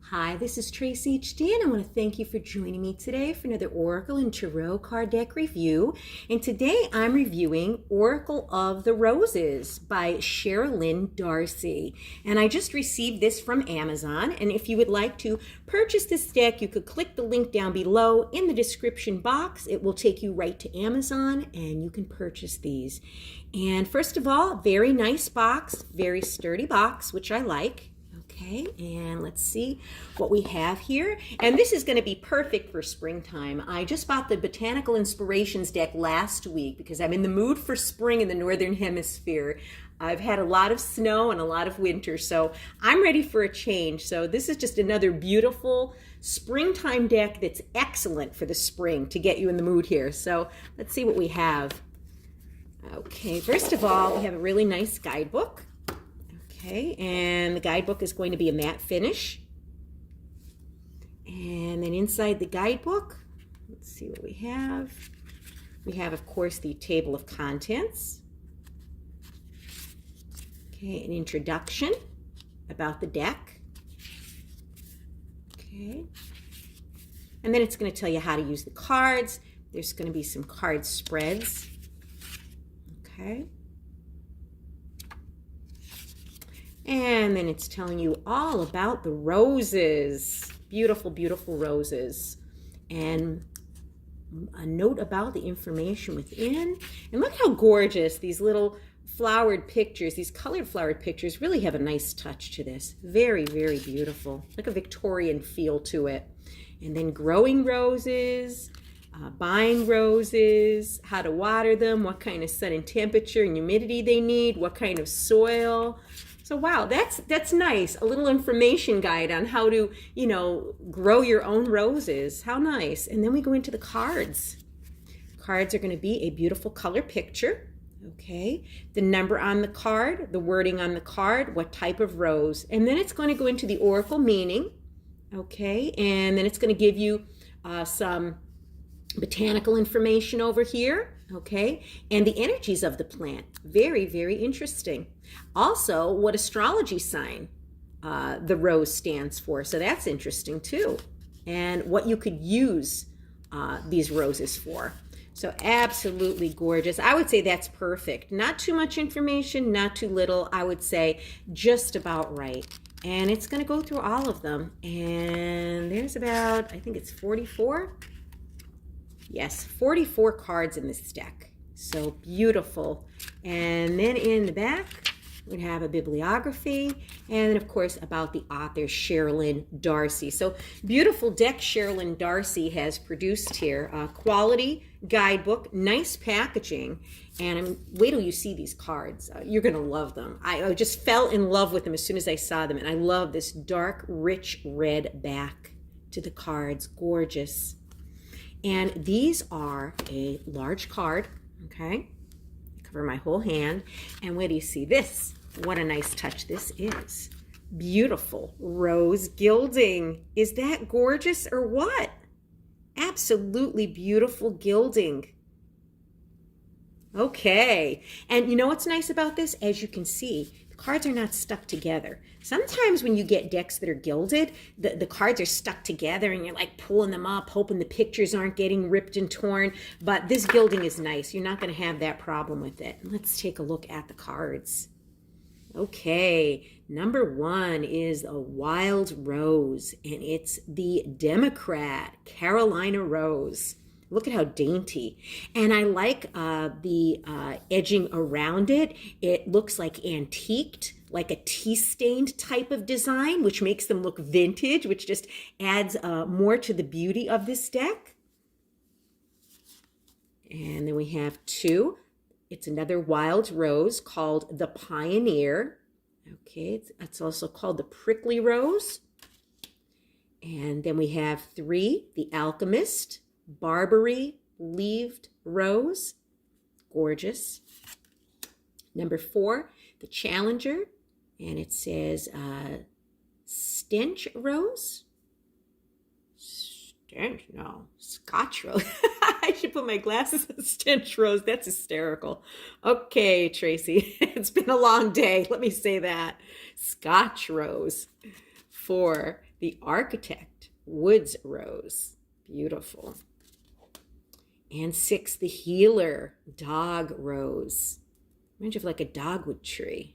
Hi, this is TraceyHD, and I want to thank you for joining me today for another Oracle and Tarot card deck review. And today I'm reviewing Oracle of the Roses by Sherilyn Darcy. And I just received this from Amazon. And if you would like to purchase this deck, you could click the link down below in the description box. It will take you right to Amazon and you can purchase these. And first of all, very nice box, very sturdy box, which I like. Okay, and let's see what we have here. And this is going to be perfect for springtime. I just bought the Botanical Inspirations deck last week because I'm in the mood for spring in the Northern Hemisphere. I've had a lot of snow and a lot of winter, so I'm ready for a change. So this is just another beautiful springtime deck that's excellent for the spring to get you in the mood here. So let's see what we have. Okay, first of all, we have a really nice guidebook. Okay, and the guidebook is going to be a matte finish. And then inside the guidebook, let's see what we have. We have, of course, the table of contents. Okay, an introduction about the deck. Okay, and then it's going to tell you how to use the cards. There's going to be some card spreads. Okay. And then it's telling you all about the roses. Beautiful, beautiful roses. And a note about the information within. And look how gorgeous these little flowered pictures, these colored flowered pictures really have a nice touch to this. Very, very beautiful. Like a Victorian feel to it. And then growing roses, buying roses, how to water them, what kind of sun and temperature and humidity they need, what kind of soil. So wow, that's nice. A little information guide on how to, grow your own roses. How nice. And then we go into the cards. Cards are going to be a beautiful color picture. Okay. The number on the card, the wording on the card, what type of rose. And then it's going to go into the oracle meaning. Okay. And then it's going to give you some botanical information over here. Okay, and the energies of the plant. Very, very interesting. Also, what astrology sign the rose stands for. So that's interesting too. And what you could use these roses for. So absolutely gorgeous. I would say that's perfect. Not too much information, not too little. I would say just about right. And it's going to go through all of them. And there's about, I think it's 44. Yes, 44 cards in this deck. So beautiful. And then in the back, we have a bibliography. And then, of course, about the author, Sherilyn Darcy. So beautiful deck Sherilyn Darcy has produced here. Quality guidebook, nice packaging. And wait till you see these cards. You're going to love them. I just fell in love with them as soon as I saw them. And I love this dark, rich red back to the cards. Gorgeous. And these are a large card, okay? Cover my whole hand. And where do you see this? What a nice touch this is. Beautiful rose gilding. Is that gorgeous or what? Absolutely beautiful gilding. Okay. And you know what's nice about this? As you can see, the cards are not stuck together. Sometimes when you get decks that are gilded, the cards are stuck together and you're like pulling them up, hoping the pictures aren't getting ripped and torn. But this gilding is nice. You're not going to have that problem with it. Let's take a look at the cards. Okay, number one is a wild rose, and it's the Democrat, Carolina Rose. Look at how dainty. And I like the edging around it. It looks like antiqued, like a tea-stained type of design, which makes them look vintage, which just adds more to the beauty of this deck. And then we have two. It's another wild rose called the Pioneer. Okay, it's also called the Prickly Rose. And then we have three, the Alchemist, Barbary Leaved Rose. Gorgeous. Number four, the Challenger. And it says Stench Rose. Stench? No, Scotch Rose. I should put my glasses on Stench Rose. That's hysterical. Okay, Tracy. It's been a long day. Let me say that. Scotch Rose. 4, The architect, woods rose. Beautiful. And 6, the healer, dog rose. Reminds you of like a dogwood tree.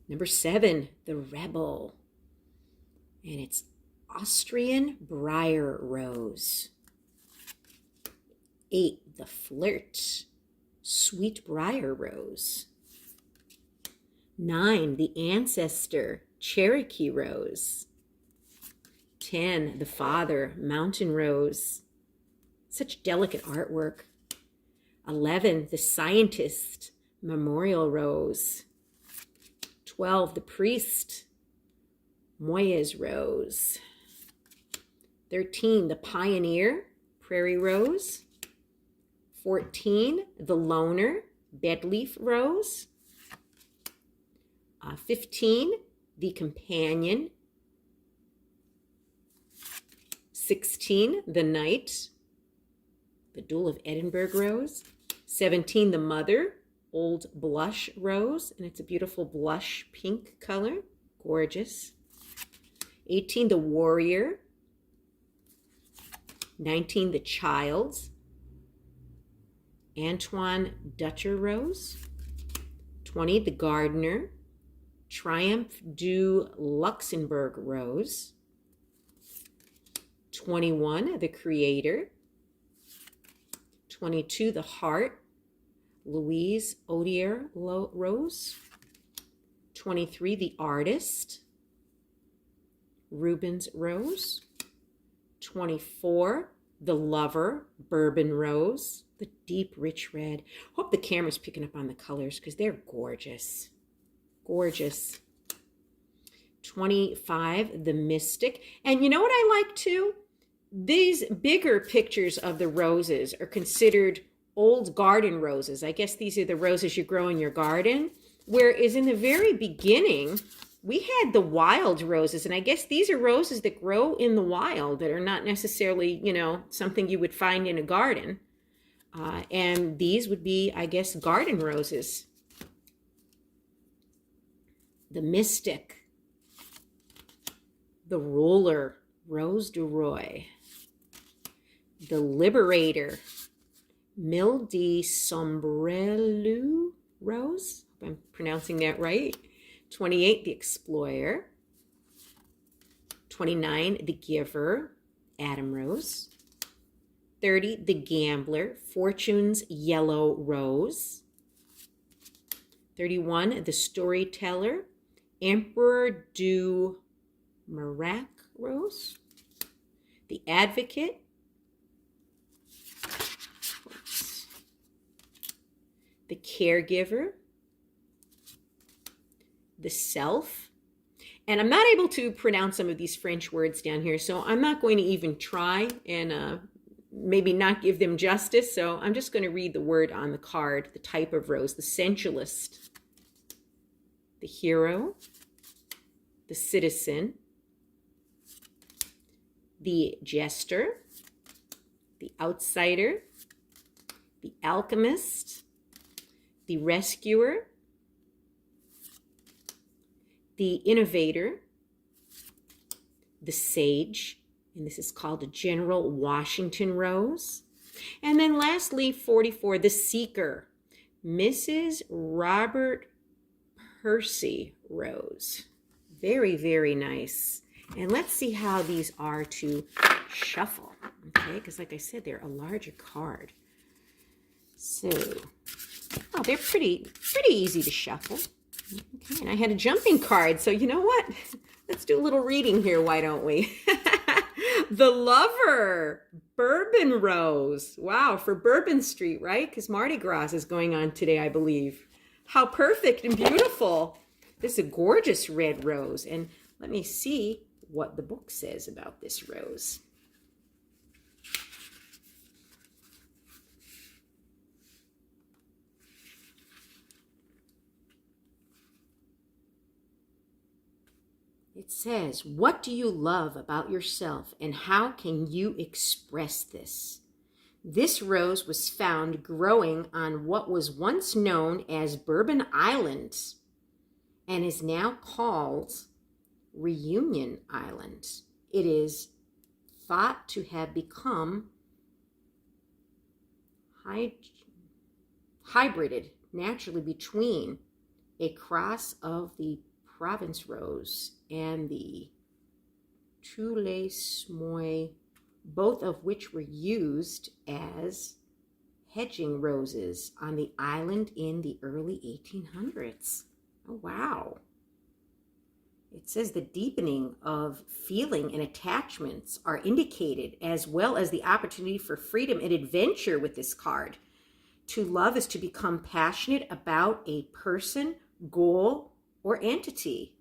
Number 7, the rebel. And it's Austrian briar rose. 8, the flirt, sweet briar rose. 9, the ancestor, Cherokee rose. 10, the father, mountain rose. Such delicate artwork. 11, the scientist, memorial rose. 12, the priest, Moyes rose. 13, the pioneer, prairie rose. 14, the loner, bedleaf rose. 15, the companion. 16, the knight, the Duel of Edinburgh rose. 17, the mother, old blush rose, and it's a beautiful blush pink color, gorgeous. 18, the warrior. 19, the child, Antoine Dutcher rose. 20, the gardener, Triumph du Luxembourg rose. 21, the creator. 22, the heart, Louise Odier rose. 23, the artist, Rubens rose. 24, the lover, bourbon rose, the deep rich red. Hope the camera's picking up on the colors because they're gorgeous. Gorgeous. 25, the mystic. And you know what I like too? These bigger pictures of the roses are considered old garden roses. I guess these are the roses you grow in your garden. Whereas in the very beginning, we had the wild roses. And I guess these are roses that grow in the wild that are not necessarily, you know, something you would find in a garden. And these would be, I guess, garden roses. The mystic, the ruler, Rose du Roy. The liberator, Mille de Sombrelu rose. Hope I'm pronouncing that right. 28, the explorer. 29, the giver, Adam rose. 30, the gambler, Fortune's yellow rose. 31, the storyteller, Emperor du Marac rose. The advocate, the caregiver, the self. And I'm not able to pronounce some of these French words down here, so I'm not going to even try and maybe not give them justice. So I'm just going to read the word on the card, the type of rose, the sensualist, the hero, the citizen, the jester, the outsider, the alchemist, the rescuer, the innovator, the sage, and this is called a General Washington rose. And then lastly, 44, the seeker, Mrs. Robert Percy rose. Very, very nice. And let's see how these are to shuffle, okay? Because like I said, they're a larger card. So, oh, they're pretty easy to shuffle. Okay, and I had a jumping card, so you know what? Let's do a little reading here, why don't we? The lover, bourbon rose. Wow, for Bourbon Street, right? Because Mardi Gras is going on today, I believe. How perfect and beautiful. This is a gorgeous red rose. And let me see what the book says about this rose. It says, what do you love about yourself and how can you express this? This rose was found growing on what was once known as Bourbon Island and is now called Reunion Island. It is thought to have become hybrided naturally between a cross of the Provence rose and the Toulouse, both of which were used as hedging roses on the island in the early 1800s. Oh, wow. It says the deepening of feeling and attachments are indicated, as well as the opportunity for freedom and adventure with this card. To love is to become passionate about a person, goal, or entity.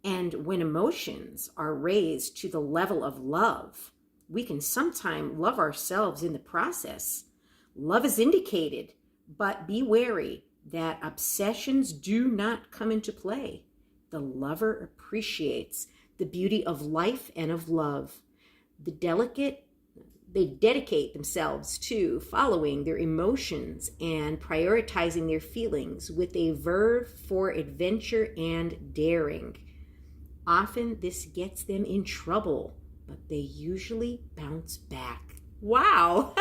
And when emotions are raised to the level of love, we can sometimes love ourselves in the process. Love is indicated, but be wary that obsessions do not come into play. The lover appreciates the beauty of life and of love. They dedicate themselves to following their emotions and prioritizing their feelings with a verve for adventure and daring. Often this gets them in trouble, but they usually bounce back. Wow,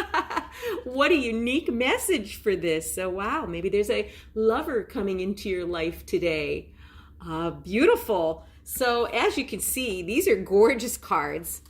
what a unique message for this. So wow, maybe there's a lover coming into your life today. Beautiful. So as you can see, these are gorgeous cards.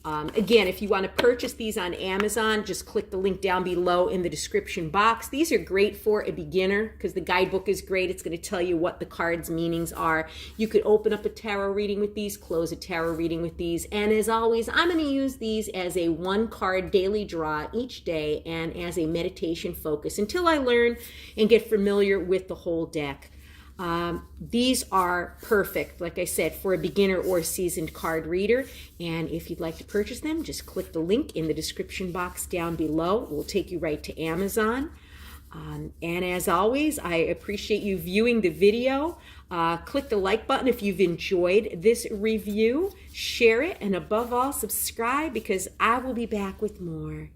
Again, if you want to purchase these on Amazon, just click the link down below in the description box. These are great for a beginner because the guidebook is great. It's going to tell you what the cards' meanings are. You could open up a tarot reading with these, close a tarot reading with these. And as always, I'm going to use these as a one-card daily draw each day and as a meditation focus until I learn and get familiar with the whole deck. These are perfect, like I said, for a beginner or seasoned card reader. And if you'd like to purchase them, just click the link in the description box down below. It will take you right to Amazon. And as always, I appreciate you viewing the video. Click the like button if you've enjoyed this review. Share it, and above all, subscribe because I will be back with more.